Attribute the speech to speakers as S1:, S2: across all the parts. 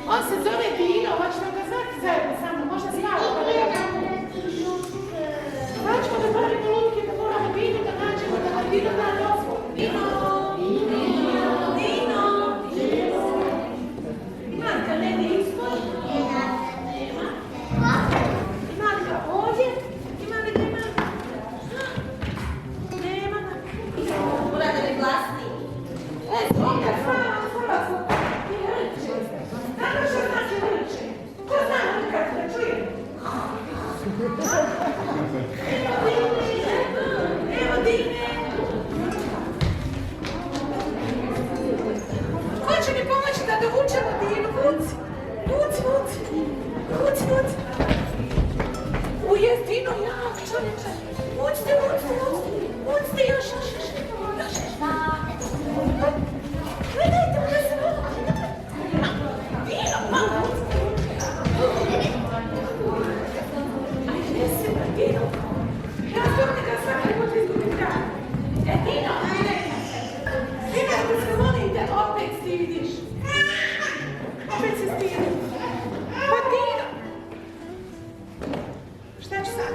S1: On se zove Dino, hoćemo ga zvati zajedno sa mnom, možda smalo, pa da ja kako. Hoćemo da pravimo lutke, da moramo Dino da nađemo, da nam Dino da dozvol. Dino! Dino! Ima li ga negdje ispod? Nema. Ima li ga ovdje? Ima li ga? Nema ga.
S2: Mora da mi glasni.
S1: Zvonka, hvala. Znamo što znači liče? Ko zna lutkat da čuje? Evo Dine! Ko će mi pomoći da dovučemo Dinu? Vuci! Ujez Dino, jak čovječe! Vucite još! Gledajte mu da se vodi! Dino, mama! Ajde, jesi ga, Dino! Ja zbog njega svaki put izgubim kraj. Dino! Dino, da se molim te, opet stidiš. Opet se stidiš. Pa Dino! Šta ću sad?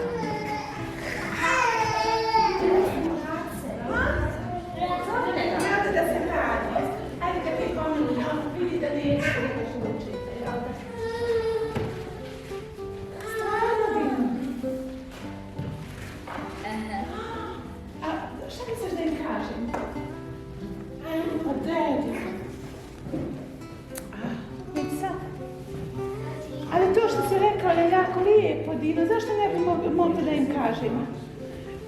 S1: Rada da se vrati. Ajde kad ti pomeni, on vidi da neće da učite, jel da? Stvarno, Dino? A šta misliš da im kažem? Pa dedi. Vidi sad. Ali to što si rekao je jako lijepo, Dino. Zašto ne bi mogli da im kažemo?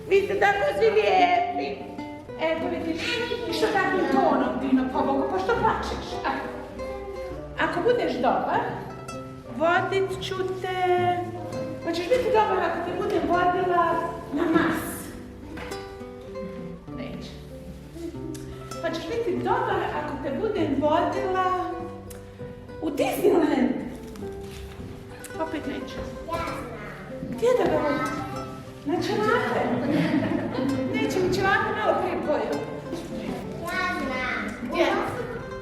S1: Vidite da ko si lijepi. Eto vidiš, i što takvim tonom, Dino, pobogu, pa što plačeš? Ako budeš dobar, vodit ću te... Hoćeš biti dobar ako te budem vodila na Mars? Neće. Hoćeš biti dobar ako te budem vodila u Disneyland? Opet neće. Gdje da ga vodim? Na čelape. Neće mi čelape malo prije pojel. Gdje?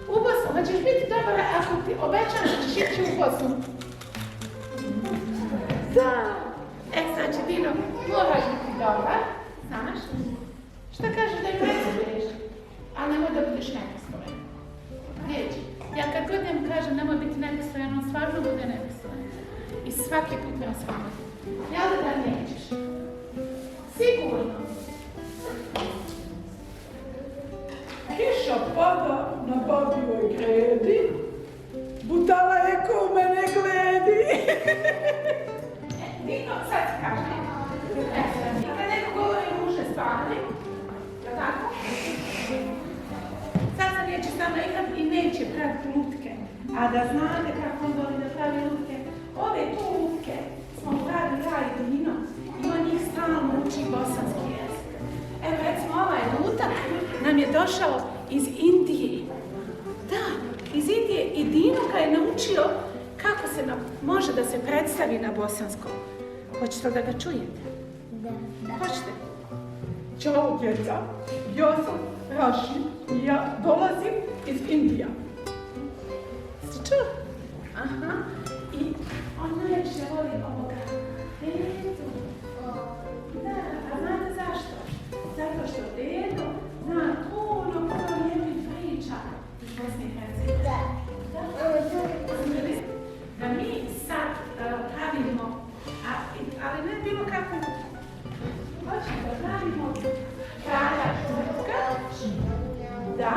S1: U Bosnu. Hoćeš biti dobar ako ti obećam da ćeš ići u Bosnu? Da. Znači, Dino, moraš biti dobar. Znaš? Šta kažeš da im predsjeduješ? Ali nemoj da budeš nepristojan. Neće. Ja kad god njemu kažem nemoj biti nepristojan, on stvarno bude nepristojan. I svaki put me osvamati. Jel da nećeš? Sigurno.
S3: Kiša pada na babivoj gredi, budala je ko mene gledi.
S1: Dino, sad ti kažem. Kad neko govori muže stvari, jel tako? Sad se neće s nama igrat i neće praviti lutke. A da znate kako on voli da pravi lutke, ove tu lutke smo pravili ja i Dino i on njih stalno uči bosanski jezik. Evo recimo ovaj lutak nam je došao iz Indije. Da, iz Indije i Dino ga je naučio kako se može da se predstavi na bosanskom. Hoćete da ga čujete?
S2: Da.
S1: Hoćete?
S3: Ćao djeca, ja sam Raši i ja dolazim iz Indija.
S1: Ste čuli? Aha. I on najviše voli ovoga. Dedo. Da, a znate zašto? Zato što Dedo zna puno lijepih priča iz Bosne i Hercegovine. Da mi sad pravimo, ali ne bilo kako, hoćemo da pravimo kralja Žrtka. Da,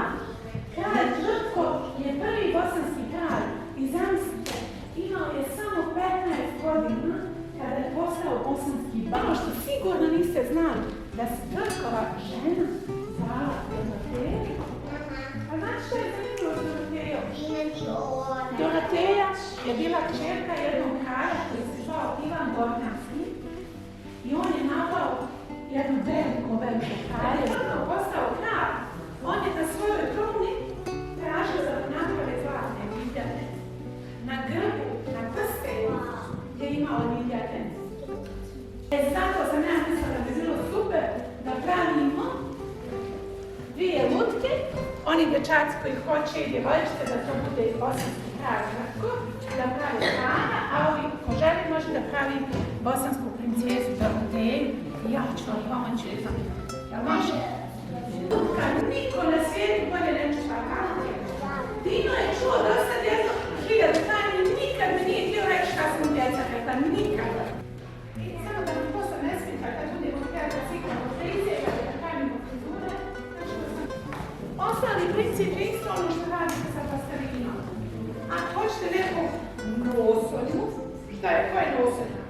S1: kralj Žrtko je prvi bosanski kralj i zamislite, imao je samo 15 godina kada je postao bosanski ban. Ono što sigurno niste znali, da se Žrtkova žena zvala Doroteja. A znate što je zanimljivo s Dorotejom? Doroteja je bila kćerka jednog kralja koji se zvao Ivan Gornjanski i on je napao jednu veliku kralja. Žrtko postao kralj. On je na svojoj truni tražio da naprave zlatne miljane. Na grbu, na prstenu je imao miljane. Zato sam ja mislila da bi bilo super da pravimo dvije lutke. Oni dječaci koji hoće i djevojčice da to bude i bosanski kralj Žrtko. bosansku princezu Doroteju i ja ću vam pomoći u tome. Jel može? Lutka, niko na svijetu bolje ne čuva kako je. Dino je čuo do sad jedno 1000 tajni, nikad mi nije htio reći šta sam djeca rekla, nikada. I samo da mi posao ne smita kad budemo htjeti ciklamo frize, kad je napravimo frizure, znači da sam... Ostali princip je isto ono što radite sa pastelinom. Ako hoćete neku nosonju, šta je, koja je nosonja?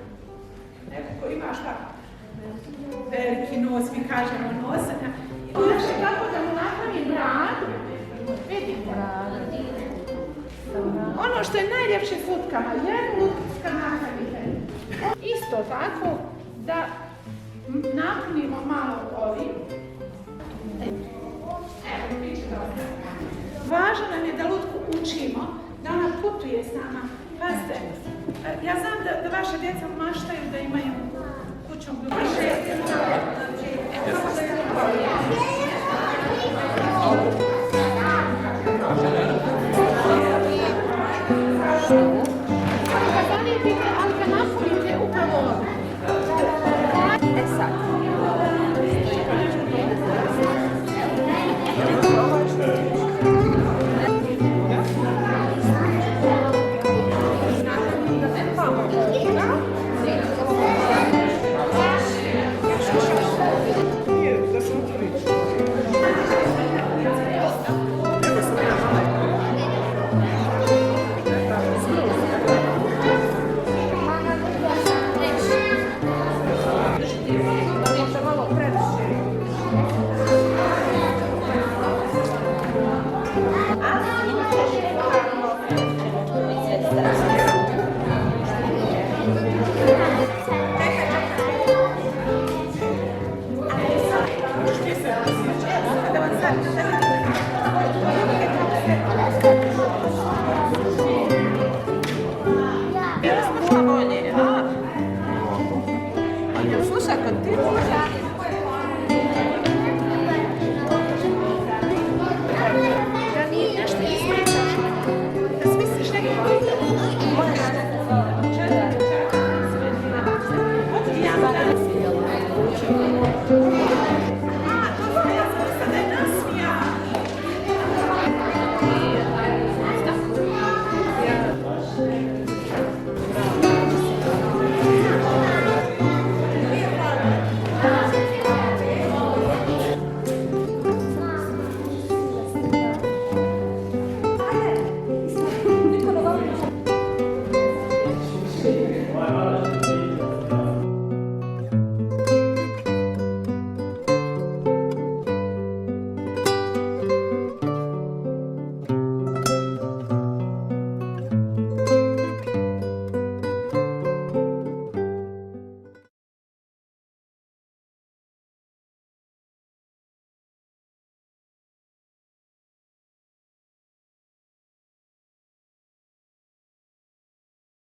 S1: Neko ko ima šta? Veliki nos, mi kažemo nosonja. Znači tako da mu napravim bradu, vidite? Ono što je najljepše s lutkama, jednu lutkarska napravite. Isto tako da napunimo malo ovim. Evo, piće dobro. Važno nam je da lutku učimo, da ona putuje s nama. Pazite, ja znam da vaša djeca maštaju da imaju kućom lutku. Ali ga napunite upravo ovdje. Slušaj, kod ti